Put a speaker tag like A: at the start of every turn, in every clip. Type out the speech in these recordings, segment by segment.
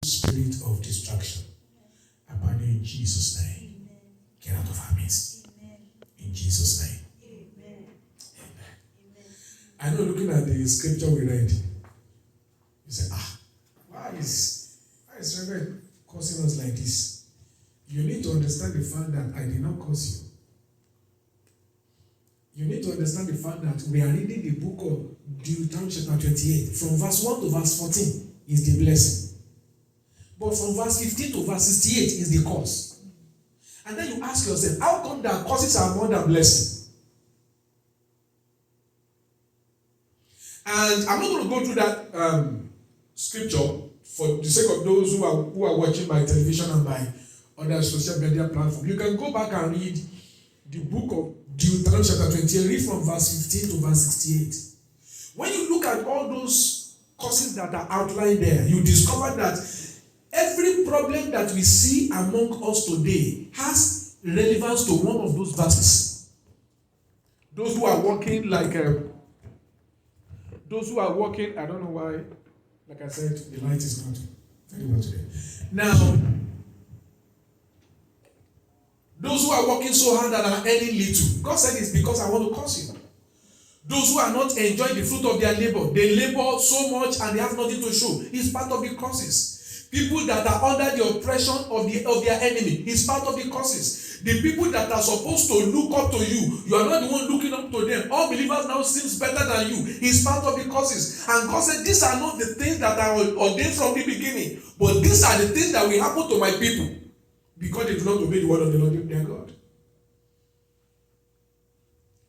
A: spirit of distraction, abandon in Jesus' name. Get out of our midst. In Jesus' name. Amen. I know, looking at the scripture we read, you say, why is Reverend causing us like this? You need to understand the fact that I did not cause you. You need to understand the fact that we are reading the book of Deuteronomy chapter 28. From verse 1 to verse 14 is the blessing. But from verse 15 to verse 68 is the curse. And then you ask yourself, how come that curses are more than blessing? And I'm not going to go through that scripture for the sake of those who are watching by television and by other social media platforms. You can go back and read the book of Deuteronomy chapter 28, read from verse 15 to verse 68. When you look at all those causes that are outlined there, you discover that every problem that we see among us today has relevance to one of those verses. Those who are walking like those who are walking, I don't know why, like I said, the light is not very well today. Now, those who are working so hard and are earning little, God said it's because I want to curse you. Those who are not enjoying the fruit of their labor, they labor so much and they have nothing to show. It's part of the curses. People that are under the oppression of their enemy, it's part of the curses. The people that are supposed to look up to you, you are not the one looking up to them. All believers now seems better than you. It's part of the curses. And God said, these are not the things that are ordained from the beginning, but these are the things that will happen to my people because they do not obey the word of the Lord their God.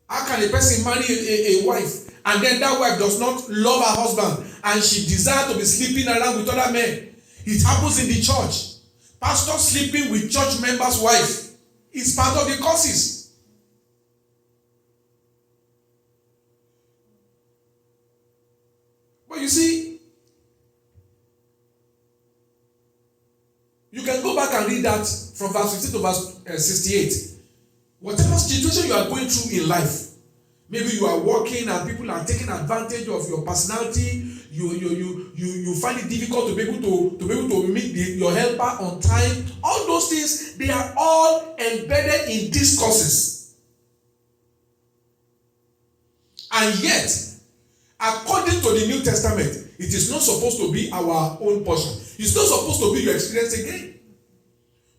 A: How can a person marry a wife and then that wife does not love her husband and she desires to be sleeping around with other men? It happens in the church. Pastor sleeping with church members' wife is part of the curses. But you see, you can go back and read that from verse 15 to verse 68. Whatever situation you are going through in life, maybe you are working and people are taking advantage of your personality. You find it difficult to be able to meet your helper on time. All those things, they are all embedded in these causes. And yet, according to the New Testament, it is not supposed to be our own portion. It's not supposed to be your experience again.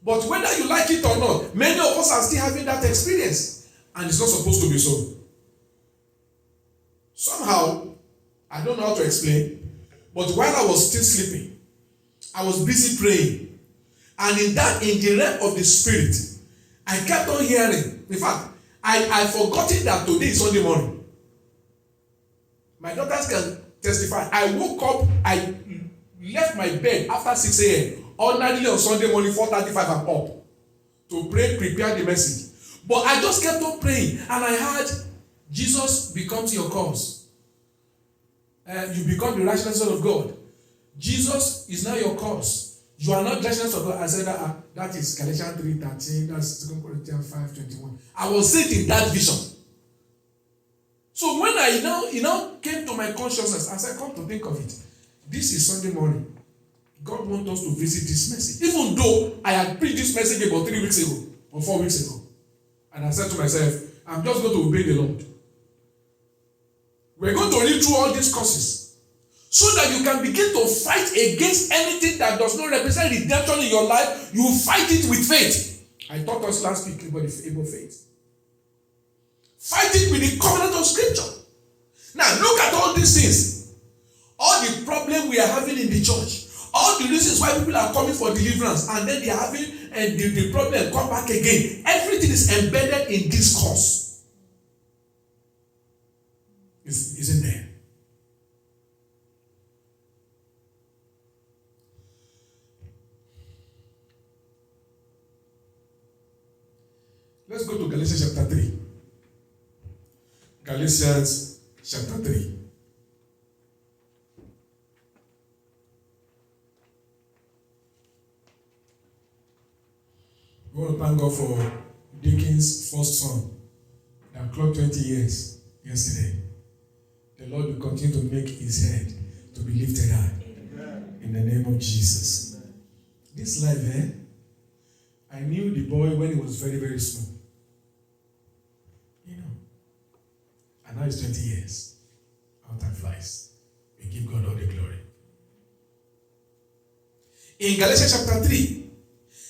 A: But whether you like it or not, many of us are still having that experience. And it's not supposed to be so. Somehow, I don't know how to explain, but while I was still sleeping, I was busy praying. And in the realm of the spirit, I kept on hearing. In fact, I forgotten that today is Sunday morning. My daughters can testify. I woke up, I left my bed after 6 a.m. Ordinarily on Sunday morning, 4:35, I'm up to pray, prepare the message. But I just kept on praying, and I heard, Jesus becomes your cause. You become the righteousness of God. Jesus is now your cause. You are not the righteousness of God. I said that is Galatians 3:13. That's 2 Corinthians 5:21. I was sitting in that vision. So when it now came to my consciousness, I said, come to think of it, this is Sunday morning. God wants us to visit this message. Even though I had preached this message about 3 weeks ago or 4 weeks ago. And I said to myself, I'm just going to obey the Lord. We're going to read through all these courses so that you can begin to fight against anything that does not represent redemption in your life. You fight it with faith. I taught us last week about faith. Fight it with the covenant of Scripture. Now look at all these things. All the problem we are having in the church. All the reasons why people are coming for deliverance and then they are having the problem come back again. Everything is embedded in this cause. Isn't there? Let's go to Galatians chapter 3. Galatians chapter 3. We want to thank God for Dickens' first son that clocked 20 years yesterday. The Lord will continue to make his head to be lifted high. Amen. In the name of Jesus. Amen. This life, I knew the boy when he was very, very small. And now it's 20 years. How time flies. We give God all the glory. In Galatians chapter 3,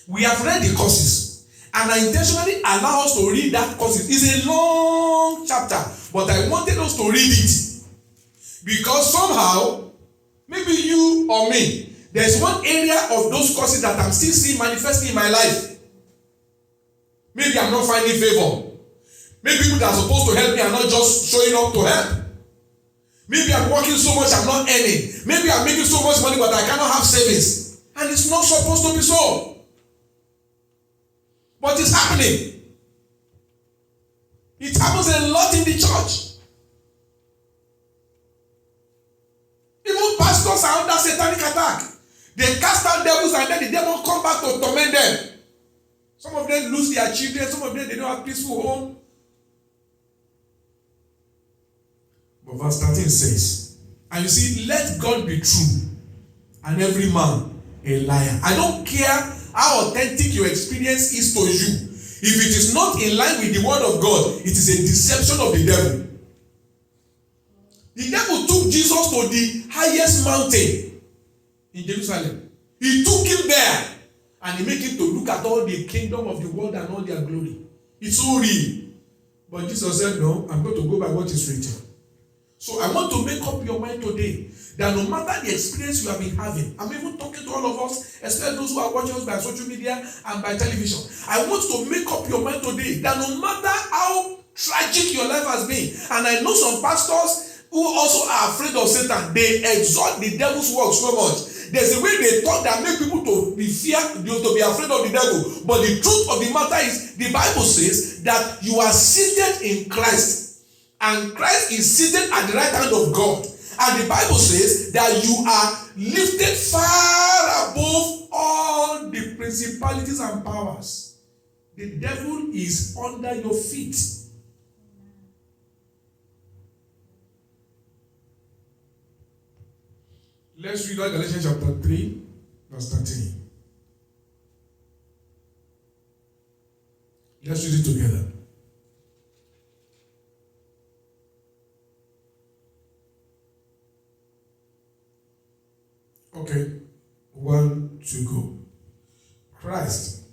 A: we have read the courses. And I intentionally allow us to read that courses. It's a long chapter. But I wanted us to read it. Because somehow, maybe you or me, there's one area of those courses that I'm still seeing manifesting in my life. Maybe I'm not finding favor. Maybe people that are supposed to help me are not just showing up to help. Maybe I'm working so much I'm not earning. Maybe I'm making so much money but I cannot have savings. And it's not supposed to be so. But it's happening. It happens a lot in the church. Even pastors are under satanic attack. They cast out devils and then the devil come back to torment them. Some of them lose their children. Some of them, they don't have peaceful home. But verse 13 says, and you see, let God be true and every man a liar. I don't care how authentic your experience is to you. If it is not in line with the word of God, it is a deception of the devil. The devil took Jesus to the highest mountain in Jerusalem. He took him there and he made him to look at all the kingdom of the world and all their glory. It's so real. But Jesus said, no, I'm going to go by what is written. So I want to make up your mind today that no matter the experience you have been having, I'm even talking to all of us, especially those who are watching us by social media and by television. I want to make up your mind today that no matter how tragic your life has been, and I know some pastors who also are afraid of Satan, they exalt the devil's work so much. There's a way they talk that make people to be afraid of the devil. But the truth of the matter is, the Bible says that you are seated in Christ. And Christ is seated at the right hand of God. And the Bible says that you are lifted far above all the principalities and powers. The devil is under your feet. Let's read Galatians chapter 3, verse 13. Let's read it together. Okay, 1, 2, go. Christ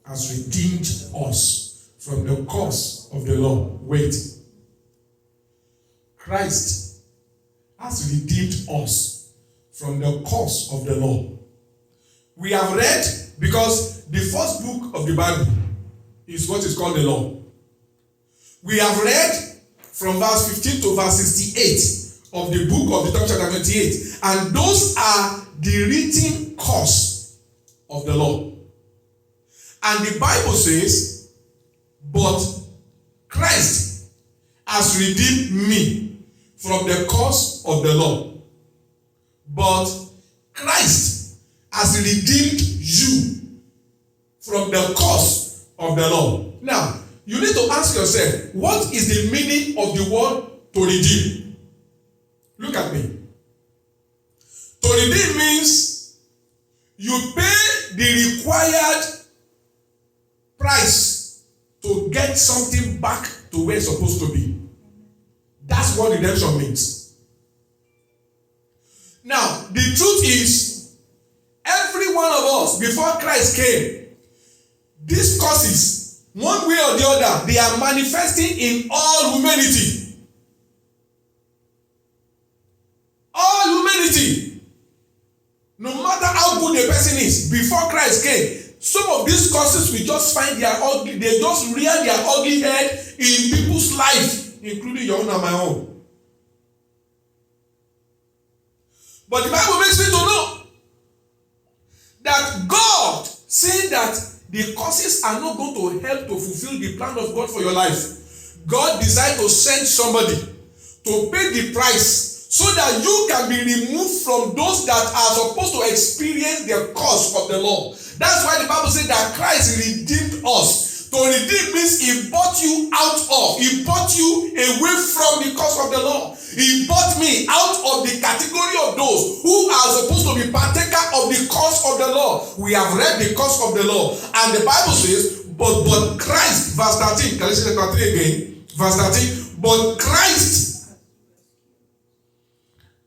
A: has redeemed us from the curse of the law. Wait. Christ has redeemed us from the curse of the law. We have read, because the first book of the Bible is what is called the law. We have read from verse 15 to verse 68 of the book of the chapter 28, and those are the written curse of the law. And the Bible says, but Christ has redeemed me from the curse of the law. But Christ has redeemed you from the curse of the law. Now, you need to ask yourself, what is the meaning of the word to redeem? Look at me. To redeem means you pay the required price to get something back to where it's supposed to be. That's what redemption means. Now, the truth is, every one of us, before Christ came, these causes, one way or the other, they are manifesting in all humanity. All humanity. No matter how good a person is, before Christ came, some of these causes we just find their ugly, they just rear their ugly head in people's life, including your own and my own. But the Bible makes me to know that God, saying that the causes are not going to help to fulfill the plan of God for your life, God decided to send somebody to pay the price so that you can be removed from those that are supposed to experience the curse of the law. That's why the Bible says that Christ redeemed us. To To redeem means he bought you out of, he bought you away from the curse of the law. He bought me out of the category of those who are supposed to be partaker of the curse of the law. We have read the curse of the law. And the Bible says, but Christ, verse 13, Galatians chapter 3 again, verse 13, but Christ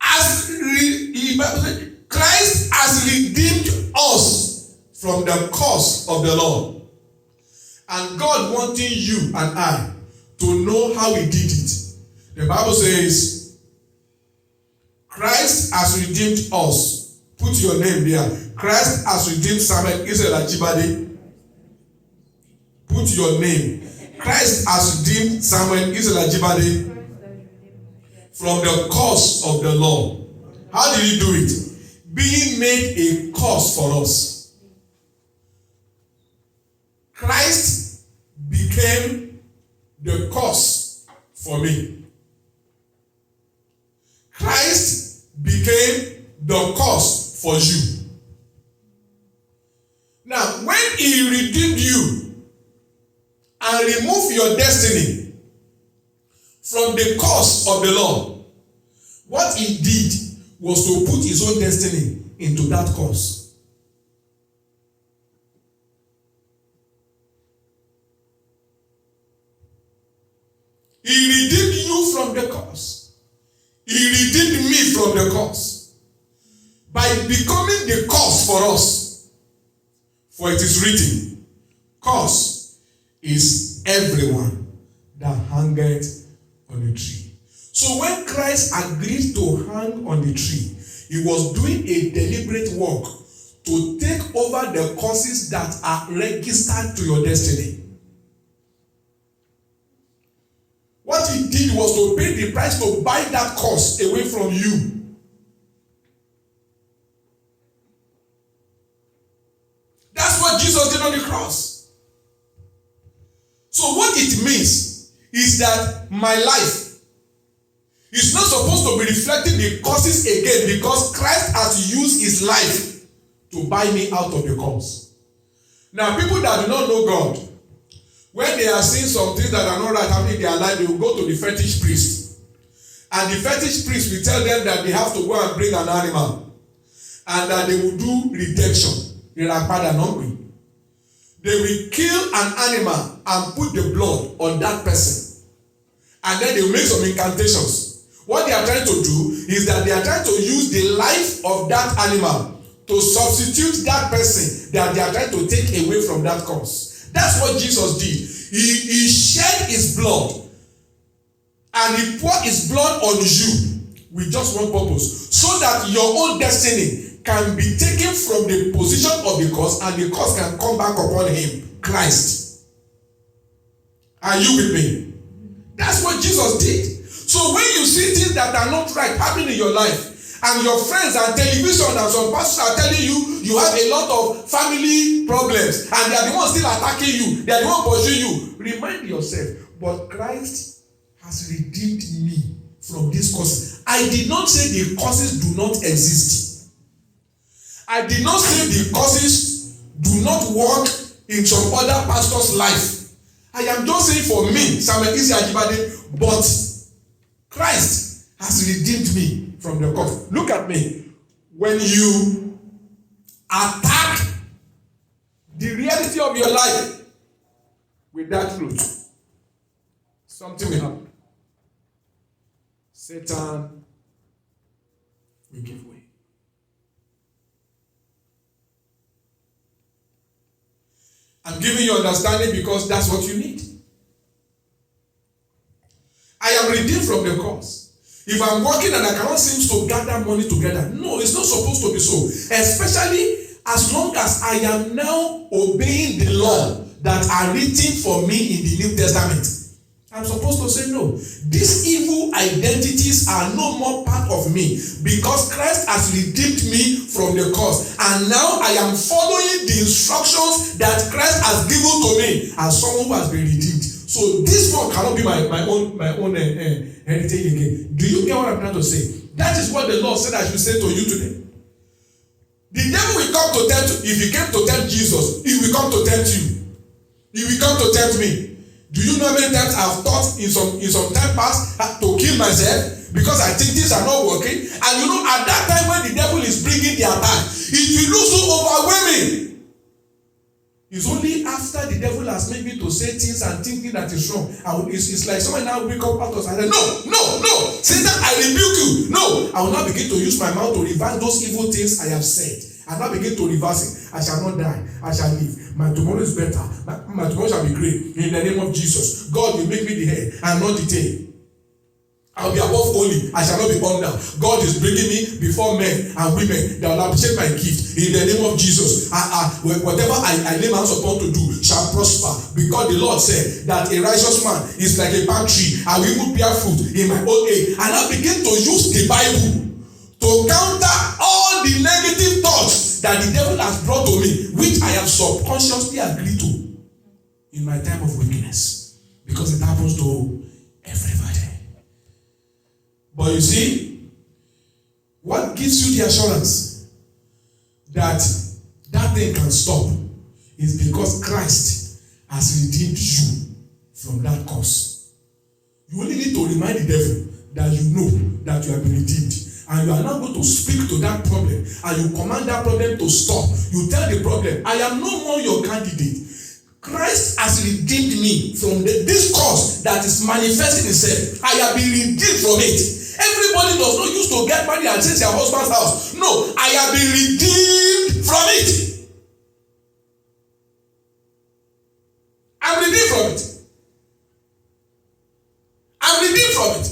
A: has redeemed us from the curse of the law. And God wanting you and I to know how he did it. The Bible says, Christ has redeemed us. Put your name there. Christ has redeemed Samuel Israel Ajibade. Put your name. Christ has redeemed Samuel Israel Ajibade from the curse of the law. How did he do it? Being made a curse for us. Christ became the curse for me. Christ became the curse for you. Now, when he redeemed you and removed your destiny from the curse of the law, what he did was to put his own destiny into that curse. He redeemed you from the curse. He redeemed me from the curse by becoming the curse for us. For it is written, curse is everyone that hangeth on the tree. So when Christ agreed to hang on the tree, he was doing a deliberate work to take over the curses that are registered to your destiny. What he did was to pay the price to buy that curse away from you. That's what Jesus did on the cross. So what it means is that my life is not supposed to be reflecting the curses again, because Christ has used his life to buy me out of the curse. Now, people that do not know God, when they are seeing some things that are not right happening in their life, they will go to the fetish priest. And the fetish priest will tell them that they have to go and bring an animal. And that they will do redemption. They will kill an animal and put the blood on that person. And then they will make some incantations. What they are trying to do is that they are trying to use the life of that animal to substitute that person that they are trying to take away from that curse. That's what Jesus did. He shed his blood and he poured his blood on you with just one purpose, so that your own destiny can be taken from the position of the curse and the curse can come back upon him, Christ. Are you with me? That's what Jesus did. So when you see things that are not right happening in your life, and your friends and television and some pastors are telling you you have a lot of family problems and they are the ones still attacking you, they are the ones pursuing you, remind yourself, but Christ has redeemed me from these causes. I did not say the causes do not exist. I did not say the causes do not work in some other pastor's life. I am just saying for me, Samuel Ajibade, but Christ has redeemed me from the curse. Look at me. When you attack the reality of your life with that truth, something will happen. Satan will give way. I'm giving you understanding because that's what you need. I am redeemed from the curse. If I'm working and I cannot seem to gather money together, no, it's not supposed to be so. Especially as long as I am now obeying the law that are written for me in the New Testament. I'm supposed to say no. These evil identities are no more part of me because Christ has redeemed me from the curse. And now I am following the instructions that Christ has given to me as someone who has been redeemed. So this one cannot be my own heritage again. Do you get what I'm trying to say? That is what the Lord said I should say to you today. The devil will come to tempt you. If he came to tempt Jesus, he will come to tempt you. He will come to tempt me. Do you know how many times I've thought in some time past to kill myself because I think things are not working? And you know, at that time when the devil is bringing the attack, it will look so overwhelming. It's only after the devil has made me to say things and thinking that is wrong. It's like someone now wake up out of and say, no, Satan, I rebuke you. No, I will now begin to use my mouth to reverse those evil things I have said. I now begin to reverse it. I shall not die. I shall live. My tomorrow is better. My tomorrow shall be great. In the name of Jesus. God will make me the head and not the tail. I'll be above only. I shall not be under. God is bringing me before men and women that will appreciate my gift. In the name of Jesus. Whatever I lay my hands upon to do shall prosper. Because the Lord said that a righteous man is like a palm tree. I will even bear fruit in my old age. And I begin to use the Bible to counter all the negative thoughts that the devil has brought to me, which I have subconsciously agreed to in my time of weakness. Because it happens to everybody. But you see, what gives you the assurance that that thing can stop is because Christ has redeemed you from that curse. You only need to remind the devil that you know that you have been redeemed. And you are now going to speak to that problem and you command that problem to stop. You tell the problem, I am no more your candidate. Christ has redeemed me from this curse that is manifesting itself. I have been redeemed from it. Everybody does not used to get married and change their husband's house. No, I have been redeemed from it. I'm redeemed from it. I'm redeemed from it.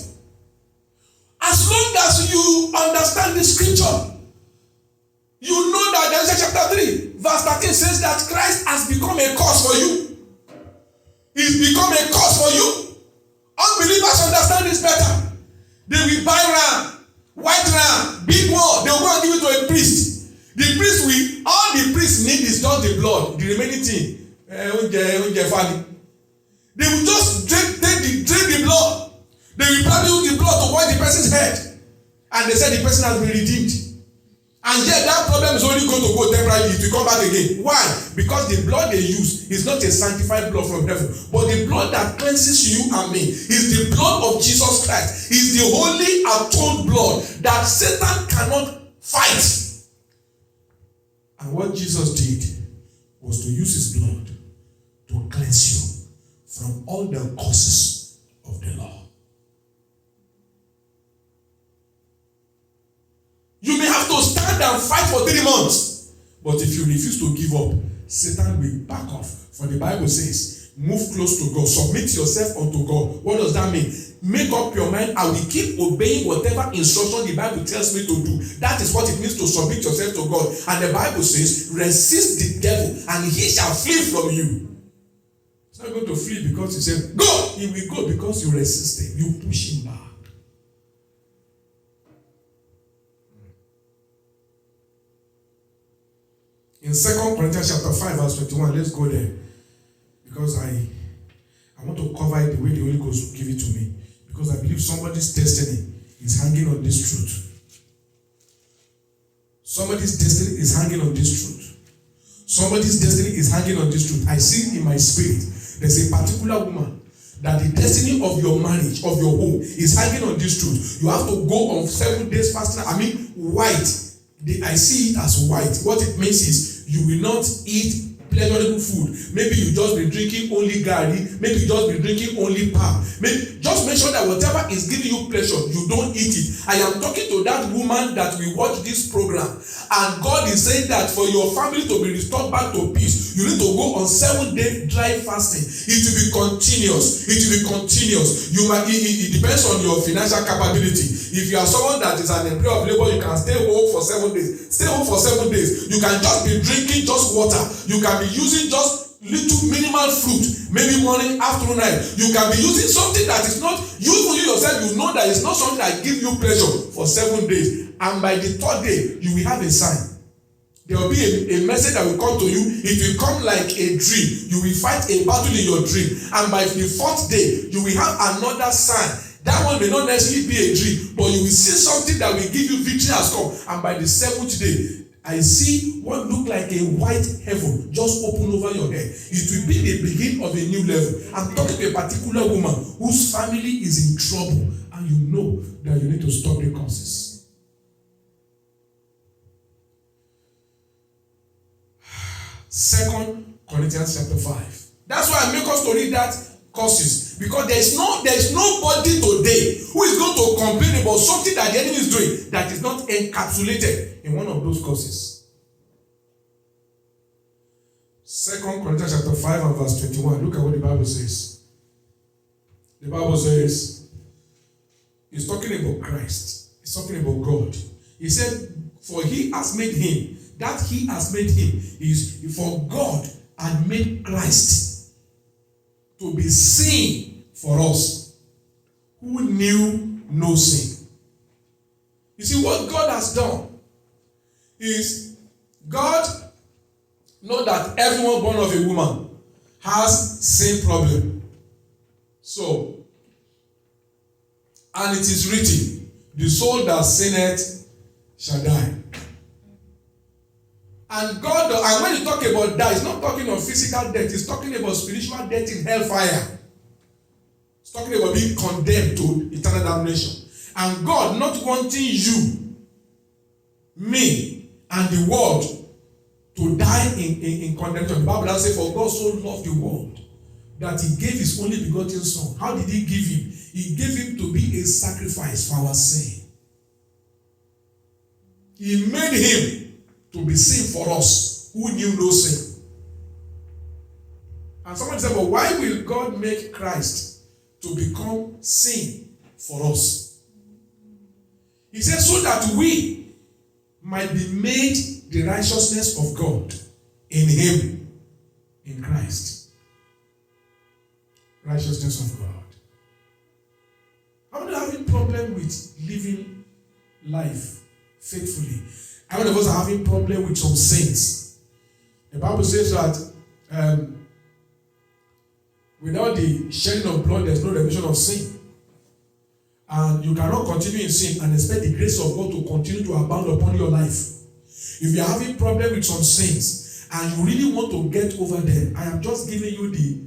A: As long as you understand the scripture, you know that Genesis chapter 3, verse 13 says that Christ has become a cause for you. He's become a cause for you. Unbelievers understand this better. They will buy ram, white ram, big one. They will go and give it to a priest. The priest will, all the priest need is just the blood. The remaining thing, they will just drink the blood. They will probably use the blood to wash the person's head. And they said the person has been redeemed. And yet that problem is only going to go temporarily. It will come back again. Why? Because the blood they use is not a sanctified blood from heaven, but the blood that cleanses you and me is the blood of Jesus Christ. Is the holy atoned blood that Satan cannot fight. And what Jesus did was to use his blood to cleanse you from all the causes of the law. You may have to stand and fight for 3 months. But if you refuse to give up, Satan will back off. For the Bible says, move close to God. Submit yourself unto God. What does that mean? Make up your mind. I will keep obeying whatever instruction the Bible tells me to do. That is what it means to submit yourself to God. And the Bible says, resist the devil and he shall flee from you. He's not going to flee because you say, go. He will go because you resist him. You push him back. In 2 Corinthians chapter 5 verse 21, let's go there. Because I want to cover it the way the Holy Ghost will give it to me. Because I believe somebody's destiny is hanging on this truth. Somebody's destiny is hanging on this truth. Somebody's destiny is hanging on this truth. I see it in my spirit. There's a particular woman that the destiny of your marriage, of your home, is hanging on this truth. You have to go on 7 days fasting. White. I see it as white. What it means is you will not eat pleasurable food. Maybe you just be drinking only garri. Maybe you just be drinking only pap. Maybe just make sure that whatever is giving you pleasure, you don't eat it. I am talking to that woman that will watch this program, and God is saying that for your family to be restored back to peace, you need to go on 7-day dry fasting. It will be continuous. It will be continuous. It depends on your financial capability. If you are someone that is an employee of labor, you can stay home for 7 days. Stay home for 7 days. You can just be drinking just water. You can be using just little minimal fruit, maybe morning, afternoon, night. You can be using something that is not, you yourself, you know that it's not something that gives you pleasure for 7 days. And by the 3rd day, you will have a sign. There will be a message that will come to you. It will come like a dream. You will fight a battle in your dream. And by the 4th day, you will have another sign. That one may not necessarily be a dream, but you will see something that will give you victory has come. And by the 7th day, I see what look like a white heaven just open over your head. It will be the beginning of a new level. I'm talking to a particular woman whose family is in trouble, and you know that you need to stop the causes. Second Corinthians chapter 5. That's why I make us to read that causes, because there is nobody today who is going to complain about something that the enemy is doing that is not encapsulated in one of those causes. 2 Corinthians chapter 5 and verse 21. Look at what the Bible says. The Bible says, it's talking about Christ. It's talking about God. He said, for he has made him, that he has made him is for God had made Christ to be sin for us who knew no sin. You see, what God has done is God know that everyone born of a woman has same problem. So, and it is written, the soul that sinneth shall die. And God, and when you talk about that, it's not talking of physical death, it's talking about spiritual death in hellfire. It's talking about being condemned to eternal damnation. And God not wanting you, me, and the world to die in condemnation. The Bible says, for God so loved the world that he gave his only begotten son. How did he give him? He gave him to be a sacrifice for our sin. He made him to be sin for us who knew no sin. And someone said, but why will God make Christ to become sin for us? He said, so that we might be made the righteousness of God in him, in Christ. Righteousness of God. How many are having problem with living life faithfully? How many of us are having problem with some sins? The Bible says that without the shedding of blood, there's no remission of sin. And you cannot continue in sin and expect the grace of God to continue to abound upon your life. If you are having problem with some sins and you really want to get over them, I am just giving you the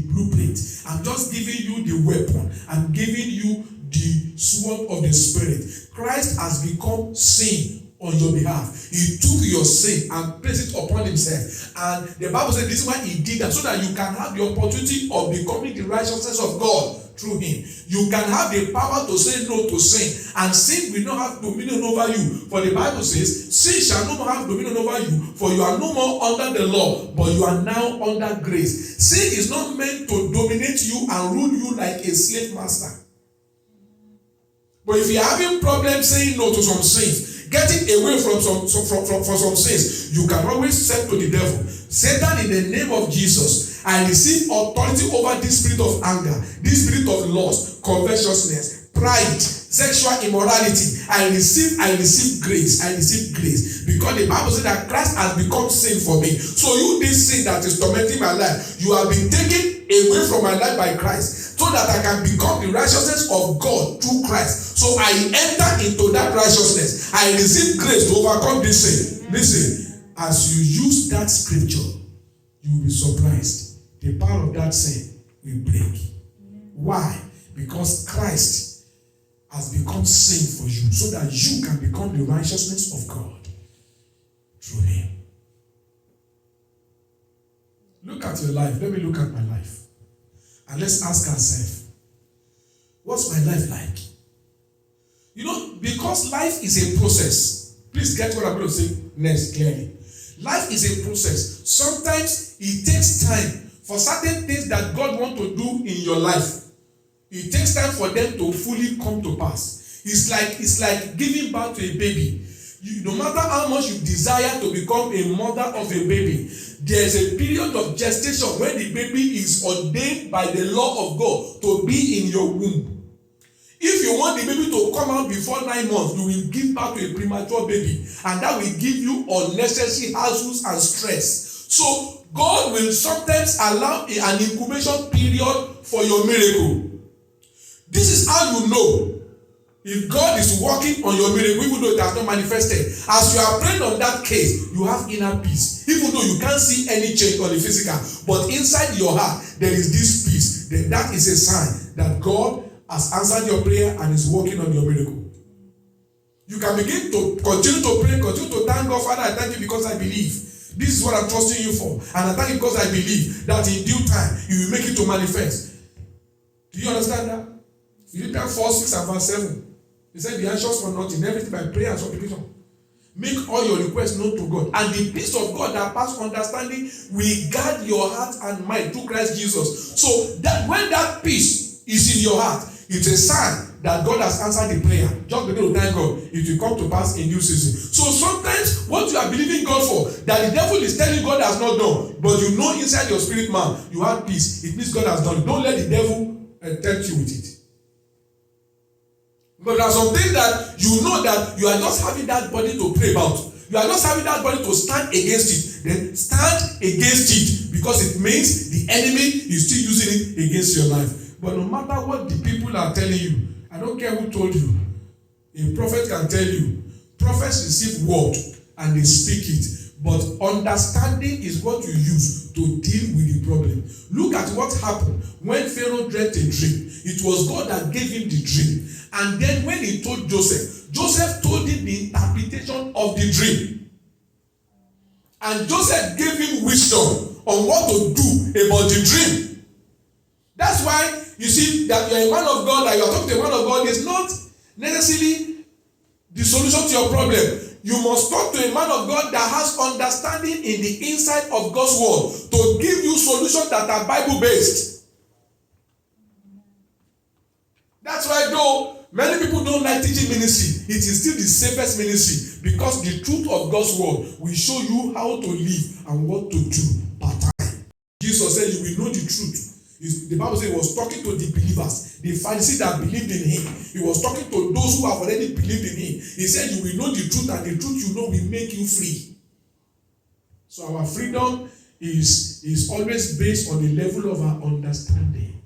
A: blueprint. I'm just giving you the weapon. I'm giving you the sword of the Spirit. Christ has become sin on your behalf. He took your sin and placed it upon himself. And the Bible says this is why he did that, so that you can have the opportunity of becoming the righteousness of God through him. You can have the power to say no to sin, and sin will not have dominion over you. For the Bible says, sin shall no more have dominion over you, for you are no more under the law, but you are now under grace. Sin is not meant to dominate you and rule you like a slave master. But if you're having problems saying no to some sins, getting away from some sins, you can always say to the devil, Satan, in the name of Jesus, I receive authority over this spirit of anger, this spirit of lust, covetousness, pride, sexual immorality. I receive grace. I receive grace. Because the Bible says that Christ has become sin for me. So you, this sin that is tormenting my life, you have been taken away from my life by Christ, so that I can become the righteousness of God through Christ. So I enter into that righteousness. I receive grace to overcome this sin. Listen, as you use that scripture, you will be surprised. The power of that sin will break. Why? Because Christ has become sin for you, so that you can become the righteousness of God through him. Look at your life. Let me look at my life. And let's ask ourselves, what's my life like? You know, because life is a process. Please get what I'm going to say next clearly. Life is a process. Sometimes it takes time for certain things that God wants to do in your life. It takes time for them to fully come to pass. It's like giving birth to a baby. No matter how much you desire to become a mother of a baby, there's a period of gestation when the baby is ordained by the law of God to be in your womb. If you want the baby to come out before 9 months, you will give birth to a premature baby, and that will give you unnecessary hassles and stress. So God will sometimes allow an incubation period for your miracle. This is how you know If God is working on your miracle, even though it has not manifested, as you are praying on that case, you have inner peace. Even though you can't see any change on the physical, but inside your heart, there is this peace. Then that is a sign that God has answered your prayer and is working on your miracle. You can begin to continue to pray, continue to thank God. Father, I thank you because I believe. This is what I'm trusting you for. And I thank you because I believe that in due time, you will make it to manifest. Do you understand that? Philippians 4, 6 and verse 7. He said, be anxious for nothing, everything by prayer and supplication. Make all your requests known to God. And the peace of God that passes understanding will guard your heart and mind through Christ Jesus. So that when that peace is in your heart, it's a sign that God has answered the prayer. Just begin to thank God. It will come to pass in due season. So sometimes what you are believing God for, that the devil is telling God has not done, but you know inside your spirit man, you have peace. It means God has done it. Don't let the devil tempt you with it. But there are some things that you know that you are just having that body to pray about. You are just having that body to stand against it. Then stand against it, because it means the enemy is still using it against your life. But no matter what the people are telling you, I don't care who told you. A prophet can tell you. Prophets receive word and they speak it. But understanding is what you use to deal with the problem. Look at what happened when Pharaoh dreamt a dream. It was God that gave him the dream. And then when he told Joseph, Joseph told him the interpretation of the dream. And Joseph gave him wisdom on what to do about the dream. That's why you see that you are a man of God, that you are talking to a man of God, is not necessarily the solution to your problem. You must talk to a man of God that has understanding in the inside of God's word to give you solutions that are Bible-based. That's why though many people don't like teaching ministry, it is still the safest ministry, because the truth of God's word will show you how to live and what to do per time. Jesus said you will know the truth. The Bible says he was talking to the believers, the Pharisees that believed in him. He was talking to those who have already believed in him. He said you will know the truth, and the truth you know will make you free. So our freedom is always based on the level of our understanding.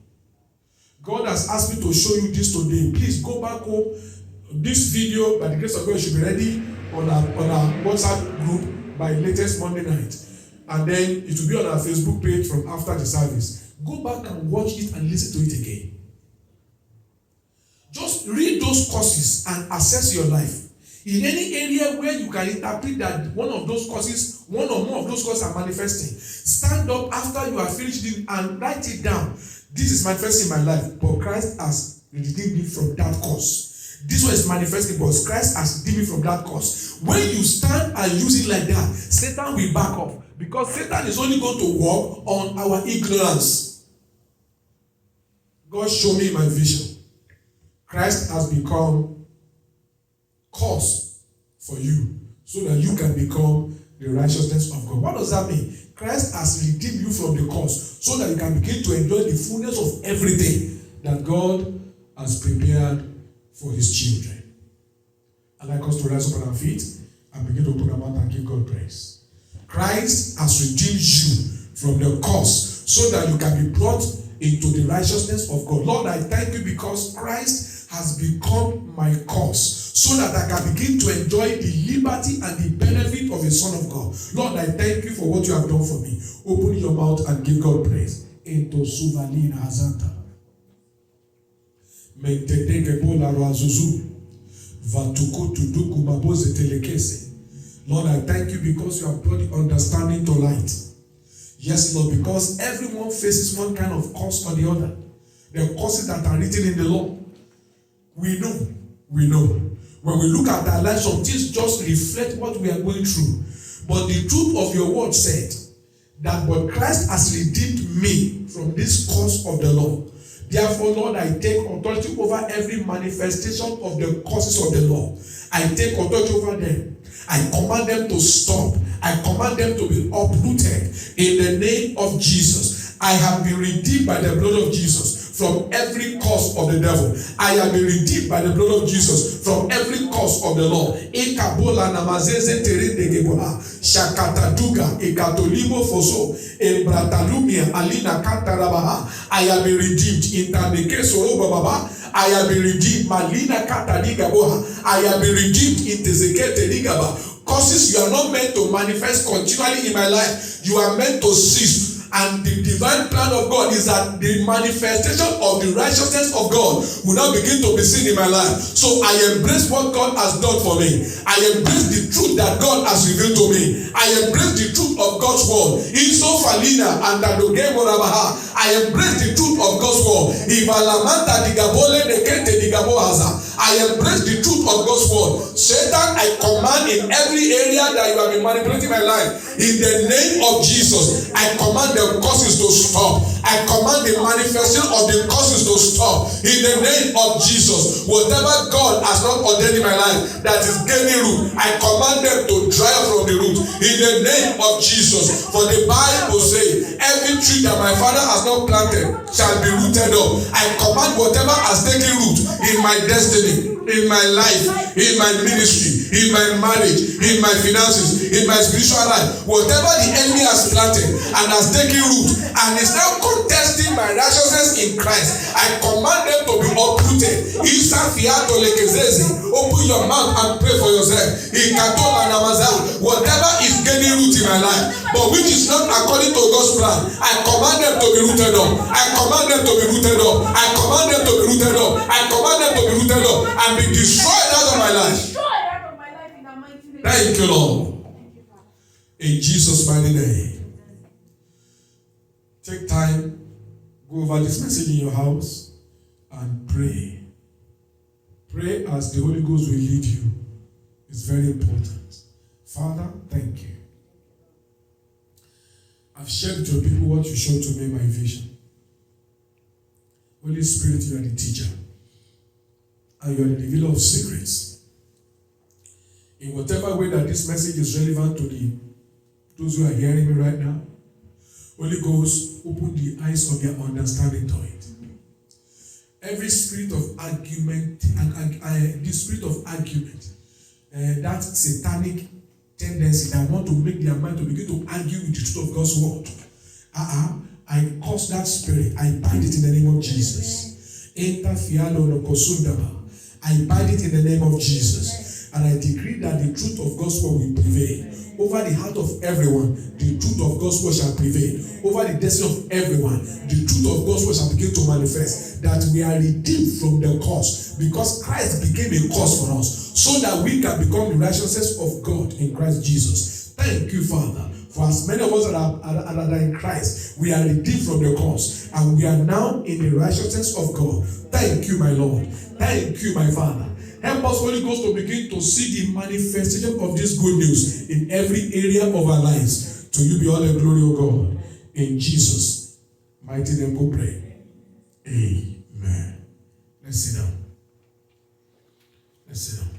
A: God has asked me to show you this today. Please go back home. This video, by the grace of God, should be ready on our WhatsApp group by latest Monday night. And then it will be on our Facebook page from after the service. Go back and watch it and listen to it again. Just read those courses and assess your life. In any area where you can interpret that one of those courses, one or more of those courses are manifesting, stand up after you have finished it and write it down. This is manifesting in my life, but Christ has redeemed me from that course. This one is manifesting, but Christ has redeemed me from that course. When you stand and use it like that, Satan will back up, because Satan is only going to work on our ignorance. God showed me my vision. Christ has become cause for you so that you can become the righteousness of God. What does that mean? Christ has redeemed you from the curse so that you can begin to enjoy the fullness of everything that God has prepared for his children. I'd like us to rise up on our feet and begin to open our mouth and give God praise. Christ has redeemed you from the curse so that you can be brought into the righteousness of God. Lord, I thank you because Christ has become my cause so that I can begin to enjoy the liberty and the benefit of a son of God. Lord, I thank you for what you have done for me. Open your mouth and give God praise. Into Suvalina Azanta. Lord, I thank you because you have brought the understanding to light. Yes, Lord, because everyone faces one kind of cause or the other. The causes that are written in the law. We know. When we look at our lives, some things just reflect what we are going through. But the truth of your word said that but Christ has redeemed me from this cause of the law. Therefore, Lord, I take authority over every manifestation of the causes of the law. I take authority over them. I command them to stop. I command them to be uprooted in the name of Jesus. I have been redeemed by the blood of Jesus from every cause of the devil. I have been redeemed by the blood of Jesus from every cause of the law. Ekabola namazeze teredegeboha shakataduga ekatolibo foso ebratalumia alina kantarabaha. I have been redeemed in the case of Baba. I have been redeemed. Malina Kataligaboha. I have been redeemed in Tezekete Ligaba. Causes you are not meant to manifest continually in my life. You are meant to cease. And the divine plan of God is that the manifestation of the righteousness of God will now begin to be seen in my life. So I embrace what God has done for me. I embrace the truth that God has revealed to me. I embrace the truth of God's word. Iso falina and adogemo rabaha. I embrace the truth of God's word. Ivalamanta digabole nekete digabohaza. I embrace the truth of God's word. Satan, I command in every area that you have been manipulating my life. In the name of Jesus, I command the causes to stop. I command the manifestation of the causes to stop. In the name of Jesus, whatever God has not ordained in my life that is gaining root, I command them to dry up from the root. In the name of Jesus, for the Bible says, every tree that my Father has not planted shall be rooted up. I command whatever has taken root in my destiny, in my life, in my ministry, in my marriage, in my finances, in my spiritual life, whatever the enemy has planted and has taken root and is now contesting my righteousness in Christ, I command them to be uprooted. Open your mouth and pray for yourself. Whatever is gaining root in my life, but which is not according to God's plan, I command them to be rooted up. I command them to be rooted up. I command them to be rooted up. I command them to be rooted up and be destroyed out of my life. Thank you, Lord. In Jesus' mighty name. Take time, go over this message in your house and pray. Pray as the Holy Ghost will lead you. It's very important. Father, thank you. I've shared with your people what you showed to me, my vision. Holy Spirit, you are the teacher. And you are the revealer of secrets. In whatever way that this message is relevant to those who are hearing me right now, Holy Ghost, open the eyes of their understanding to it. Every spirit of argument, the spirit of argument, that satanic tendency that want to make their mind to begin to argue with the truth of God's word. I curse that spirit. I bind it in the name of Jesus. I bind it in the name of Jesus. And I decree that the truth of God's word will prevail. Over the heart of everyone, the truth of God's word shall prevail. Over the destiny of everyone, the truth of God's word shall begin to manifest. That we are redeemed from the curse, because Christ became a curse for us, so that we can become the righteousness of God in Christ Jesus. Thank you, Father. For as many of us that are in Christ, we are redeemed from the curse, and we are now in the righteousness of God. Thank you, my Lord. Thank you, my Father. Help us, Holy Ghost, to begin to see the manifestation of this good news in every area of our lives. To you be all the glory, O God. In Jesus' mighty name we pray. Amen. Let's sit down. Let's sit down.